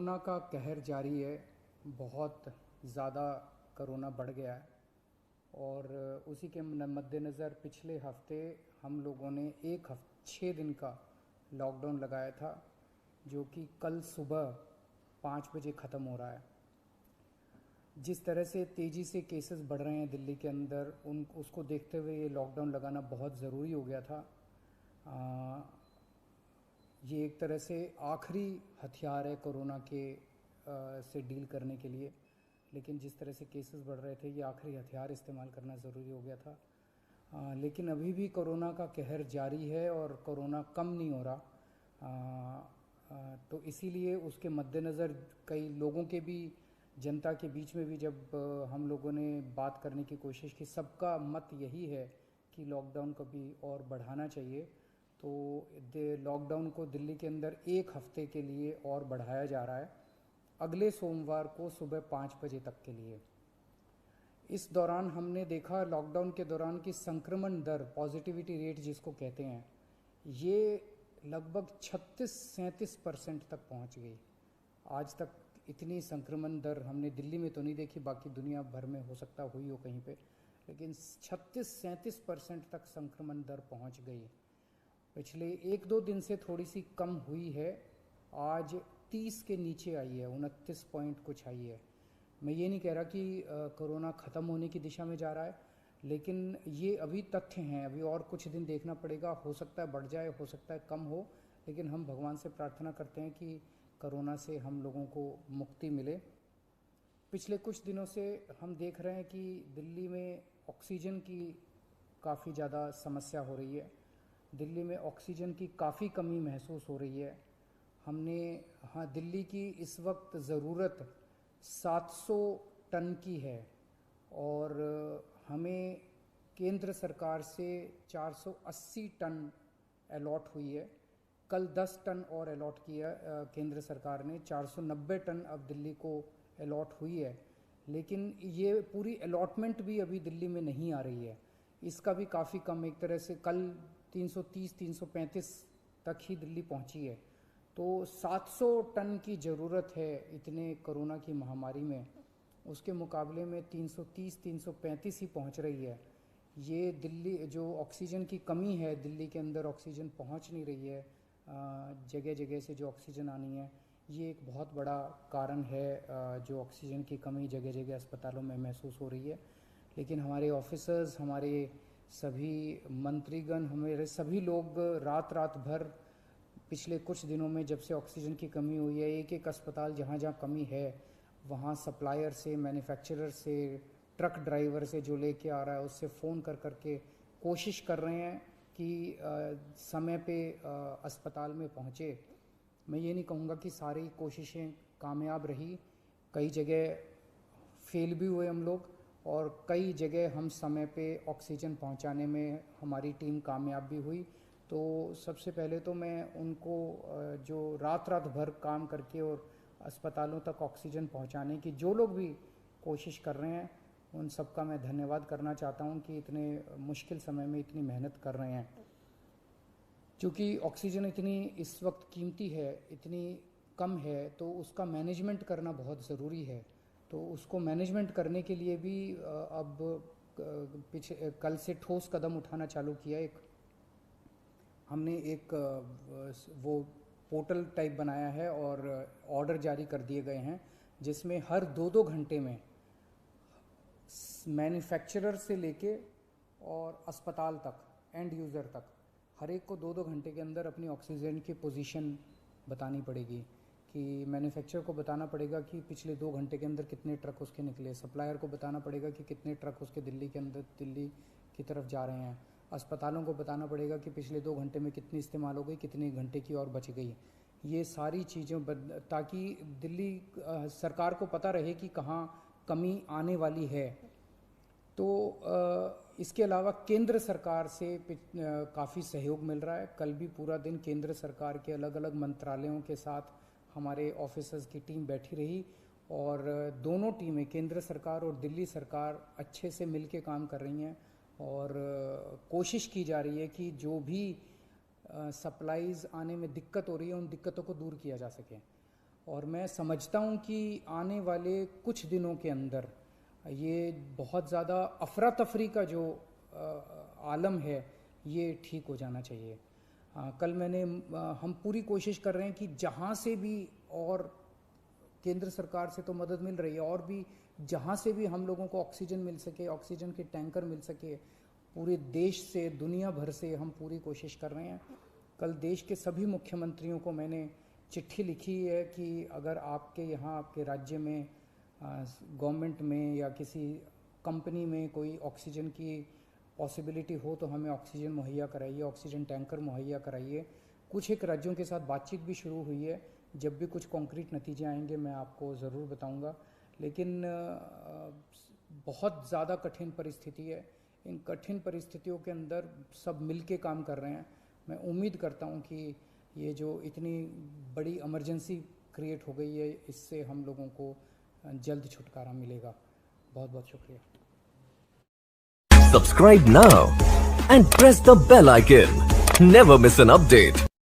Corona का कहर जारी है। बहुत ज़्यादा कोरोना बढ़ गया है और उसी के मद्देनज़र पिछले हफ्ते हम लोगों ने 6 दिन का लॉकडाउन लगाया था, जो कि कल सुबह 5 बजे ख़त्म हो रहा है। जिस तरह से तेज़ी से केसेस बढ़ रहे हैं दिल्ली के अंदर, उसको देखते हुए ये लॉकडाउन लगाना बहुत ज़रूरी हो गया था। ये एक तरह से आखिरी हथियार है कोरोना के से डील करने के लिए, लेकिन जिस तरह से केसेस बढ़ रहे थे, ये आखिरी हथियार इस्तेमाल करना ज़रूरी हो गया था। लेकिन अभी भी कोरोना का कहर जारी है और कोरोना कम नहीं हो रहा। तो इसीलिए उसके मद्देनज़र कई लोगों के भी, जनता के बीच में भी जब हम लोगों ने बात करने की कोशिश की, सबका मत यही है कि लॉकडाउन को भी और बढ़ाना चाहिए। तो लॉकडाउन को दिल्ली के अंदर 1 हफ्ते के लिए और बढ़ाया जा रहा है, अगले सोमवार को सुबह 5 बजे तक के लिए। इस दौरान हमने देखा, लॉकडाउन के दौरान की संक्रमण दर, पॉजिटिविटी रेट जिसको कहते हैं, ये लगभग 36-37% तक पहुंच गई। आज तक इतनी संक्रमण दर हमने दिल्ली में तो नहीं देखी, बाकी दुनिया भर में हो सकता हुई हो कहीं पे, लेकिन 36-37% तक संक्रमण दर पहुंच गई। पिछले 1-2 दिन से थोड़ी सी कम हुई है, आज 30 के नीचे आई है, 29 पॉइंट कुछ आई है। मैं ये नहीं कह रहा कि कोरोना ख़त्म होने की दिशा में जा रहा है, लेकिन ये अभी तथ्य हैं, अभी और कुछ दिन देखना पड़ेगा। हो सकता है बढ़ जाए, हो सकता है कम हो, लेकिन हम भगवान से प्रार्थना करते हैं कि कोरोना से हम लोगों को मुक्ति मिले। पिछले कुछ दिनों से हम देख रहे हैं कि दिल्ली में ऑक्सीजन की काफ़ी ज़्यादा समस्या हो रही है। दिल्ली में ऑक्सीजन की काफ़ी कमी महसूस हो रही है। दिल्ली की इस वक्त ज़रूरत 700 टन की है और हमें केंद्र सरकार से 480 टन अलॉट हुई है। कल 10 टन और अलॉट किया केंद्र सरकार ने, 490 टन अब दिल्ली को अलॉट हुई है। लेकिन ये पूरी अलॉटमेंट भी अभी दिल्ली में नहीं आ रही है, इसका भी काफ़ी कम, एक तरह से कल 330-335 तक ही दिल्ली पहुंची है। तो 700 टन की ज़रूरत है इतने कोरोना की महामारी में, उसके मुकाबले में 330-335 ही पहुंच रही है। ये दिल्ली जो ऑक्सीजन की कमी है, दिल्ली के अंदर ऑक्सीजन पहुंच नहीं रही है, जगह जगह से जो ऑक्सीजन आनी है, ये एक बहुत बड़ा कारण है जो ऑक्सीजन की कमी जगह जगह अस्पतालों में महसूस हो रही है। लेकिन हमारे ऑफिसर्स, हमारे सभी मंत्रीगण, हमारे सभी लोग रात रात भर पिछले कुछ दिनों में, जब से ऑक्सीजन की कमी हुई है, एक एक अस्पताल जहाँ जहाँ कमी है वहाँ सप्लायर से, मैन्युफैक्चरर से, ट्रक ड्राइवर से जो लेके आ रहा है उससे फ़ोन कर करके कोशिश कर रहे हैं कि समय पे अस्पताल में पहुँचे। मैं ये नहीं कहूँगा कि सारी कोशिशें कामयाब रही, कई जगह फेल भी हुए हम लोग, और कई जगह हम समय पे ऑक्सीजन पहुंचाने में हमारी टीम कामयाब भी हुई। तो सबसे पहले तो मैं उनको जो रात रात भर काम करके और अस्पतालों तक ऑक्सीजन पहुंचाने की जो लोग भी कोशिश कर रहे हैं, उन सबका मैं धन्यवाद करना चाहता हूं कि इतने मुश्किल समय में इतनी मेहनत कर रहे हैं। क्योंकि ऑक्सीजन इतनी इस वक्त कीमती है, इतनी कम है, तो उसका मैनेजमेंट करना बहुत ज़रूरी है। तो उसको मैनेजमेंट करने के लिए भी अब कल से ठोस कदम उठाना चालू किया। हमने एक वो पोर्टल टाइप बनाया है और ऑर्डर जारी कर दिए गए हैं, जिसमें हर 2-2 घंटे में मैन्युफैक्चरर से लेके और अस्पताल तक, एंड यूज़र तक, हर एक को 2-2 घंटे के अंदर अपनी ऑक्सीजन की पोजीशन बतानी पड़ेगी। कि मैन्युफैक्चरर को बताना पड़ेगा कि पिछले 2 घंटे के अंदर कितने ट्रक उसके निकले, सप्लायर को बताना पड़ेगा कि कितने ट्रक उसके दिल्ली के अंदर, दिल्ली की तरफ जा रहे हैं, अस्पतालों को बताना पड़ेगा कि पिछले 2 घंटे में कितनी इस्तेमाल हो गई, कितने घंटे की और बच गई। ये सारी चीज़ें ताकि दिल्ली सरकार को पता रहे कि कहाँ कमी आने वाली है। तो इसके अलावा केंद्र सरकार से काफ़ी सहयोग मिल रहा है। कल भी पूरा दिन केंद्र सरकार के अलग अलग मंत्रालयों के साथ हमारे ऑफिसर्स की टीम बैठी रही और दोनों टीमें, केंद्र सरकार और दिल्ली सरकार, अच्छे से मिलके काम कर रही हैं और कोशिश की जा रही है कि जो भी सप्लाईज आने में दिक्कत हो रही है, उन दिक्कतों को दूर किया जा सके। और मैं समझता हूँ कि आने वाले कुछ दिनों के अंदर ये बहुत ज़्यादा अफरा तफरी का जो आलम है ये ठीक हो जाना चाहिए। कल हम पूरी कोशिश कर रहे हैं कि जहाँ से भी, और केंद्र सरकार से तो मदद मिल रही है, और भी जहाँ से भी हम लोगों को ऑक्सीजन मिल सके, ऑक्सीजन के टैंकर मिल सके, पूरे देश से, दुनिया भर से हम पूरी कोशिश कर रहे हैं। कल देश के सभी मुख्यमंत्रियों को मैंने चिट्ठी लिखी है कि अगर आपके यहाँ, आपके राज्य में, गवर्नमेंट में या किसी कंपनी में कोई ऑक्सीजन की पॉसिबिलिटी हो तो हमें ऑक्सीजन मुहैया कराइए, ऑक्सीजन टैंकर मुहैया कराइए। कुछ एक राज्यों के साथ बातचीत भी शुरू हुई है, जब भी कुछ कॉन्क्रीट नतीजे आएंगे मैं आपको ज़रूर बताऊंगा। लेकिन बहुत ज़्यादा कठिन परिस्थिति है, इन कठिन परिस्थितियों के अंदर सब मिल के काम कर रहे हैं। मैं उम्मीद करता हूं कि ये जो इतनी बड़ी इमरजेंसी क्रिएट हो गई है, इससे हम लोगों को जल्द छुटकारा मिलेगा। बहुत बहुत शुक्रिया। Subscribe now and press the bell icon. Never miss an update.